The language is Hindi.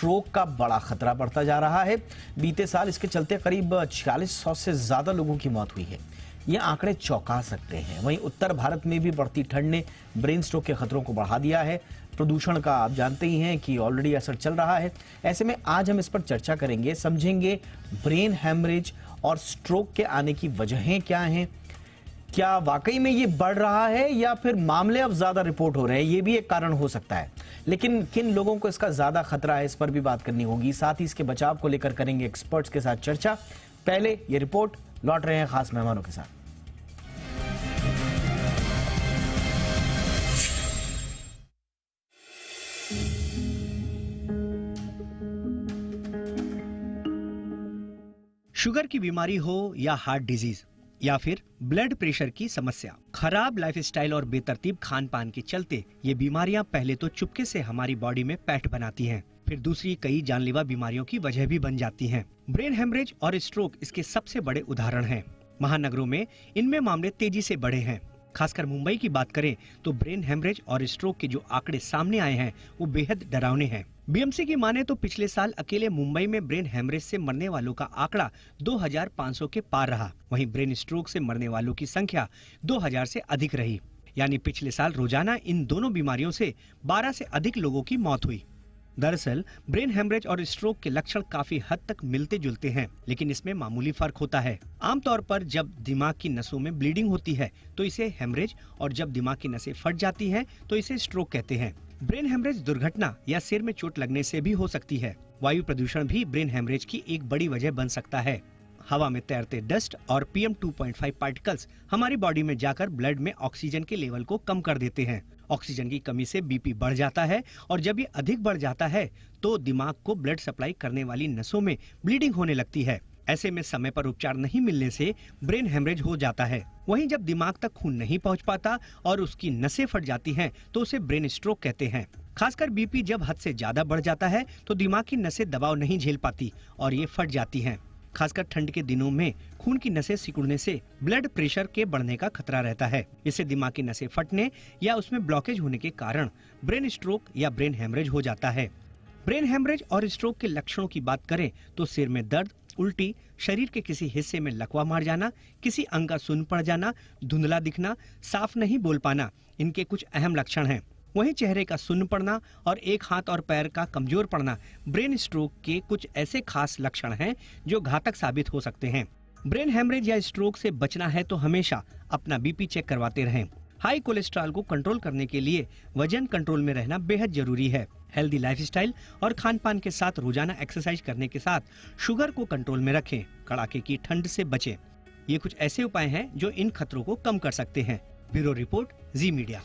स्ट्रोक का बड़ा खतरा बढ़ता जा रहा है। बीते साल इसके चलते करीब 4600 से ज्यादा लोगों की मौत हुई है। ये आंकड़े चौंका सकते हैं। वहीं उत्तर भारत में भी बढ़ती ठंड ने ब्रेन स्ट्रोक के खतरों को बढ़ा दिया है। प्रदूषण का आप जानते ही हैं कि ऑलरेडी असर चल रहा है। ऐसे में आज हम इस पर चर्चा करेंगे, समझेंगे ब्रेन हैमरेज और स्ट्रोक के आने की वजहें क्या हैं, क्या वाकई में ये बढ़ रहा है या फिर मामले अब ज्यादा रिपोर्ट हो रहे हैं, ये भी एक कारण हो सकता है। लेकिन किन लोगों को इसका ज्यादा खतरा है, इस पर भी बात करनी होगी। साथ ही इसके बचाव को लेकर करेंगे एक्सपर्ट्स के साथ चर्चा। पहले ये रिपोर्ट, लौट रहे हैं खास मेहमानों के साथ। शुगर की बीमारी हो या हार्ट डिजीज या फिर ब्लड प्रेशर की समस्या, खराब लाइफस्टाइल और बेतरतीब खान पान के चलते ये बीमारियां पहले तो चुपके से हमारी बॉडी में पैठ बनाती हैं, फिर दूसरी कई जानलेवा बीमारियों की वजह भी बन जाती हैं। ब्रेन हेमरेज और स्ट्रोक इसके सबसे बड़े उदाहरण हैं। महानगरों में इनमें मामले तेजी से बढ़े हैं। खासकर मुंबई की बात करें तो ब्रेन हेमरेज और स्ट्रोक के जो आंकड़े सामने आए हैं वो बेहद डरावने हैं। बीएमसी की माने तो पिछले साल अकेले मुंबई में ब्रेन हेमरेज से मरने वालों का आंकड़ा 2500 के पार रहा। वहीं ब्रेन स्ट्रोक से मरने वालों की संख्या 2000 से अधिक रही। यानी पिछले साल रोजाना इन दोनों बीमारियों से 12 से अधिक लोगों की मौत हुई। दरअसल ब्रेन हेमरेज और स्ट्रोक के लक्षण काफी हद तक मिलते जुलते हैं, लेकिन इसमें मामूली फर्क होता है। आमतौर पर जब दिमाग की नसों में ब्लीडिंग होती है तो इसे हेमरेज, और जब दिमाग की नसें फट जाती हैं तो इसे स्ट्रोक कहते हैं। ब्रेन हेमरेज दुर्घटना या सिर में चोट लगने से भी हो सकती है। वायु प्रदूषण भी ब्रेन हेमरेज की एक बड़ी वजह बन सकता है। हवा में तैरते डस्ट और PM 2.5 पार्टिकल्स हमारी बॉडी में जाकर ब्लड में ऑक्सीजन के लेवल को कम कर देते हैं। ऑक्सीजन की कमी से बीपी बढ़ जाता है और जब ये अधिक बढ़ जाता है तो दिमाग को ब्लड सप्लाई करने वाली नसों में ब्लीडिंग होने लगती है। ऐसे में समय पर उपचार नहीं मिलने से ब्रेन हेमरेज हो जाता है। वहीं जब दिमाग तक खून नहीं पहुंच पाता और उसकी नसें फट जाती हैं तो उसे ब्रेन स्ट्रोक कहते हैं। खासकर बीपी जब हद से ज्यादा बढ़ जाता है तो दिमाग की नसें दबाव नहीं झेल पाती और ये फट जाती हैं। खासकर ठंड के दिनों में खून की नसें सिकुड़ने से ब्लड प्रेशर के बढ़ने का खतरा रहता है। इससे दिमाग की नसें फटने या उसमें ब्लॉकेज होने के कारण ब्रेन स्ट्रोक या ब्रेन हेमरेज हो जाता है। ब्रेन हेमरेज और स्ट्रोक के लक्षणों की बात करें तो सिर में दर्द, उल्टी, शरीर के किसी हिस्से में लकवा मार जाना, किसी अंग का सुन्न पड़ जाना, धुंधला दिखना, साफ नहीं बोल पाना, इनके कुछ अहम लक्षण हैं। वहीं चेहरे का सुन्न पड़ना और एक हाथ और पैर का कमजोर पड़ना ब्रेन स्ट्रोक के कुछ ऐसे खास लक्षण हैं जो घातक साबित हो सकते हैं। ब्रेन हेमरेज या स्ट्रोक से बचना है तो हमेशा अपना बीपी चेक करवाते रहें। हाई कोलेस्ट्रॉल को कंट्रोल करने के लिए वजन कंट्रोल में रहना बेहद जरूरी है। हेल्दी लाइफस्टाइल और खान पान के साथ रोजाना एक्सरसाइज करने के साथ शुगर को कंट्रोल में रखें। कड़ाके की ठंड से बचें। ये कुछ ऐसे उपाय हैं जो इन खतरों को कम कर सकते हैं। ब्यूरो रिपोर्ट, जी मीडिया।